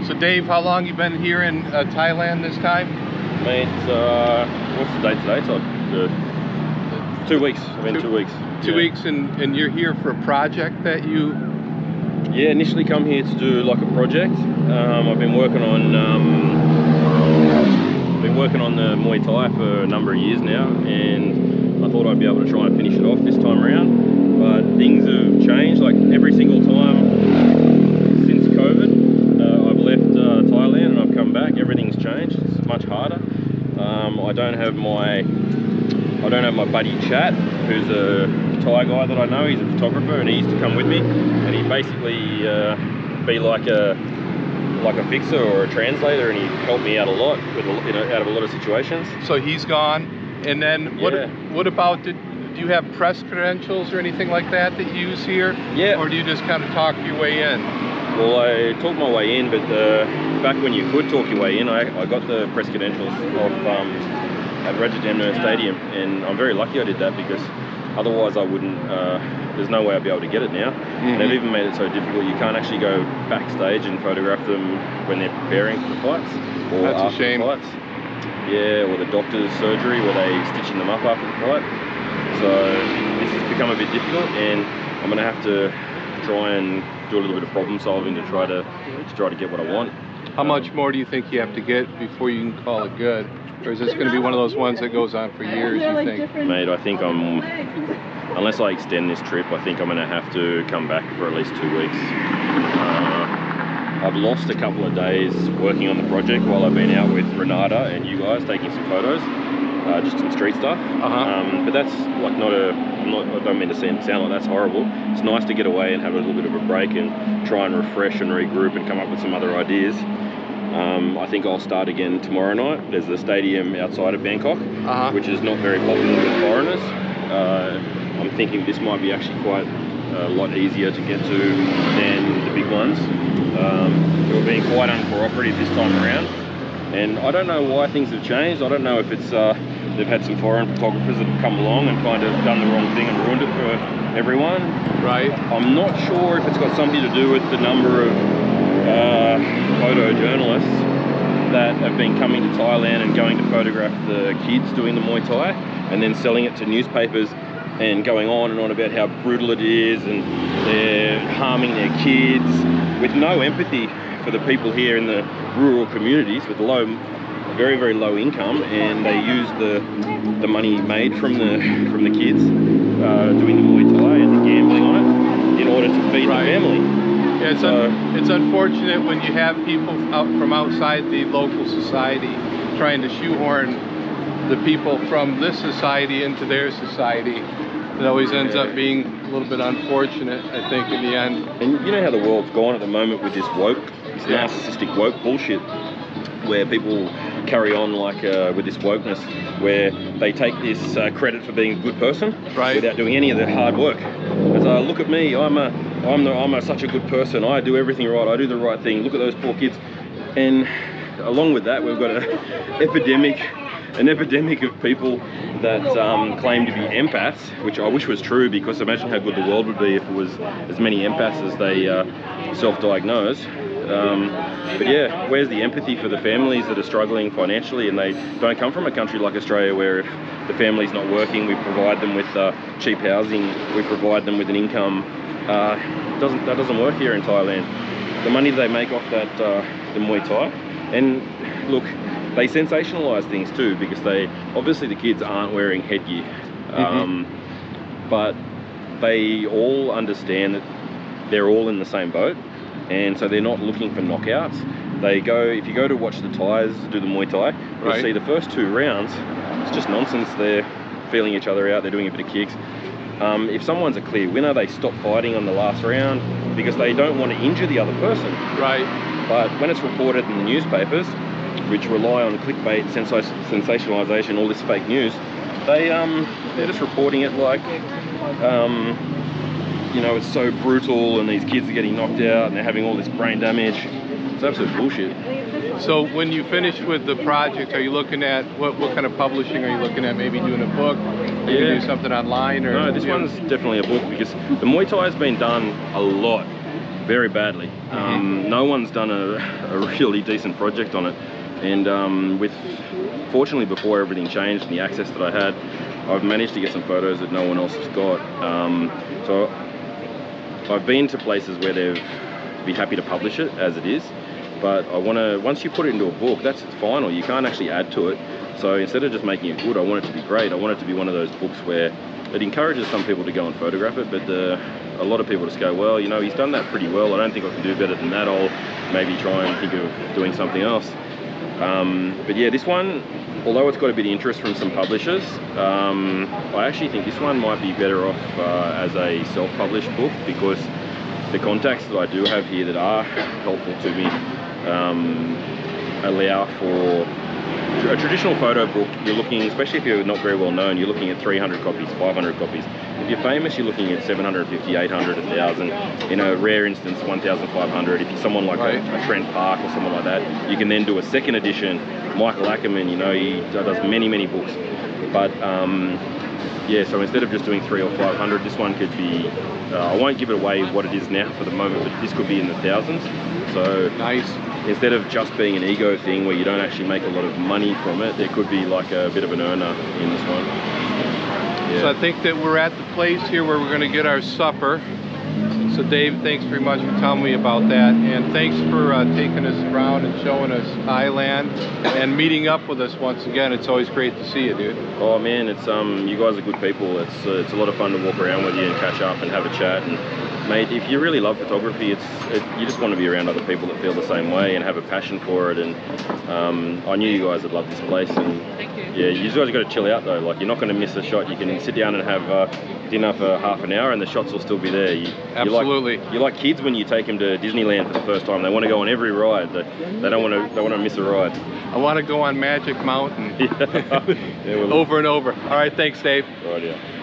So Dave, how long you been here in Thailand this time? Mate, what's the date today? It's like 2 weeks. I've been 2 weeks. 2 weeks, and you're here for a project that you... Yeah, initially come here to do like a project. I've been working on the Muay Thai for a number of years now, and I thought I'd be able to try and finish it off this time around. But things have changed. Like every single time since COVID, I've left Thailand and I've come back. Everything's changed. It's much harder. I don't have my buddy Chat, who's a Thai guy that I know. He's a photographer, and he used to come with me, and he'd basically be like a fixer or a translator, and he helped me out a lot with out of a lot of situations. So he's gone, and then what about do you have press credentials or anything like that you use here? Yeah. Or do you just kind of talk your way in? Well, I talked my way in, but back when you could talk your way in, I got the press credentials at Rajadamnern Stadium, and I'm very lucky I did that, because otherwise I wouldn't, there's no way I'd be able to get it now. And they've even made it so difficult you can't actually go backstage and photograph them when they're preparing for the fights, or That's after a shame. the fights. Yeah, or the doctor's surgery where they're stitching them up after the fight. So this has become a bit difficult, and I'm going to have to try and do a little bit of problem solving to try to get what I want. How much more do you think you have to get before you can call it good? Or is this going to be one of those ones that goes on for years, you think? Mate, I think unless I extend this trip, I think I'm going to have to come back for at least 2 weeks. I've lost a couple of days working on the project while I've been out with Renata and you guys taking some photos, just some street stuff. But that's like I don't mean to sound like that's horrible. It's nice to get away and have a little bit of a break and try and refresh and regroup and come up with some other ideas. I think I'll start again tomorrow night. There's a stadium outside of Bangkok, which is not very popular with foreigners. I'm thinking this might be actually quite a lot easier to get to than the big ones. They were being quite uncooperative this time around, and I don't know why things have changed. I don't know if it's they've had some foreign photographers that have come along and kind of done the wrong thing and ruined it for everyone. Right. I'm not sure if it's got something to do with the number of photojournalists that have been coming to Thailand and going to photograph the kids doing the Muay Thai, and then selling it to newspapers and going on and on about how brutal it is, and they're harming their kids with no empathy for the people here in the rural communities with very, very low income, and they use the money made from the kids doing the Muay Thai and the gambling on it in order to feed the family. Yeah, it's unfortunate when you have people from outside the local society trying to shoehorn the people from this society into their society. It always ends up being a little bit unfortunate, I think, in the end. And you know how the world's gone at the moment with this narcissistic woke bullshit, where people carry on like with this wokeness, where they take this credit for being a good person without doing any of the hard work. It's look at me, I'm such a good person. I do everything right. I do the right thing. Look at those poor kids. And along with that, we've got an epidemic of people that claim to be empaths, which I wish was true, because imagine how good the world would be if it was as many empaths as they self-diagnose. But yeah, where's the empathy for the families that are struggling financially, and they don't come from a country like Australia, where if the family's not working, we provide them with cheap housing, we provide them with an income. That doesn't work here in Thailand. The money they make off that the Muay Thai, and look, they sensationalize things too, because obviously the kids aren't wearing headgear, but they all understand that they're all in the same boat, and so they're not looking for knockouts. If you go to watch the Thais do the Muay Thai, you'll see the first 2 rounds, it's just nonsense. They're feeling each other out, they're doing a bit of kicks. If someone's a clear winner, they stop fighting on the last round because they don't want to injure the other person. Right. But when it's reported in the newspapers, which rely on clickbait, sensationalization, all this fake news, they're just reporting it like, it's so brutal, and these kids are getting knocked out and they're having all this brain damage. It's absolute bullshit. So when you finish with the project, are you looking at what kind of publishing are you looking at? Maybe doing a book? Are you gonna do something online? Or no, this one's definitely a book, because the Muay Thai has been done a lot very badly. No one's done a really decent project on it, and fortunately before everything changed and the access that I had, I've managed to get some photos that no one else has got. So I've been to places where they'd be happy to publish it as it is, but I want to, once you put it into a book, that's its final. You can't actually add to it. So instead of just making it good, I want it to be great. I want it to be one of those books where it encourages some people to go and photograph it, but a lot of people just go, well, you know, he's done that pretty well. I don't think I can do better than that. I'll maybe try and think of doing something else. But yeah, this one, although it's got a bit of interest from some publishers, I actually think this one might be better off as a self-published book, because the contacts that I do have here that are helpful to me allow for a traditional photo book. You're looking, especially if you're not very well known, you're looking at 300 copies, 500 copies. If you're famous, you're looking at 750, 800, 1,000. In a rare instance, 1,500. If you're someone like a Trent Park or someone like that, you can then do a second edition. Michael Ackerman, you know, he does many, many books. But yeah, so instead of just doing 300 or 500, this one could be, I won't give it away what it is now for the moment, but this could be in the thousands. So nice. Instead of just being an ego thing where you don't actually make a lot of money from it, there could be like a bit of an earner in this one. Yeah. So I think that we're at the place here where we're going to get our supper. So Dave, thanks very much for telling me about that, and thanks for taking us around and showing us Thailand and meeting up with us once again. It's always great to see you, dude. Oh man, it's you guys are good people. It's a lot of fun to walk around with you and catch up and have a chat. And mate, if you really love photography, you just want to be around other people that feel the same way and have a passion for it. And I knew you guys would love this place. And yeah, you guys got to chill out though. Like, you're not going to miss a shot. You can sit down and have dinner for half an hour, and the shots will still be there. Absolutely. You're like kids when you take them to Disneyland for the first time. They want to go on every ride. They don't want to miss a ride. I want to go on Magic Mountain Yeah. over and over. All right, thanks, Dave. Right, yeah.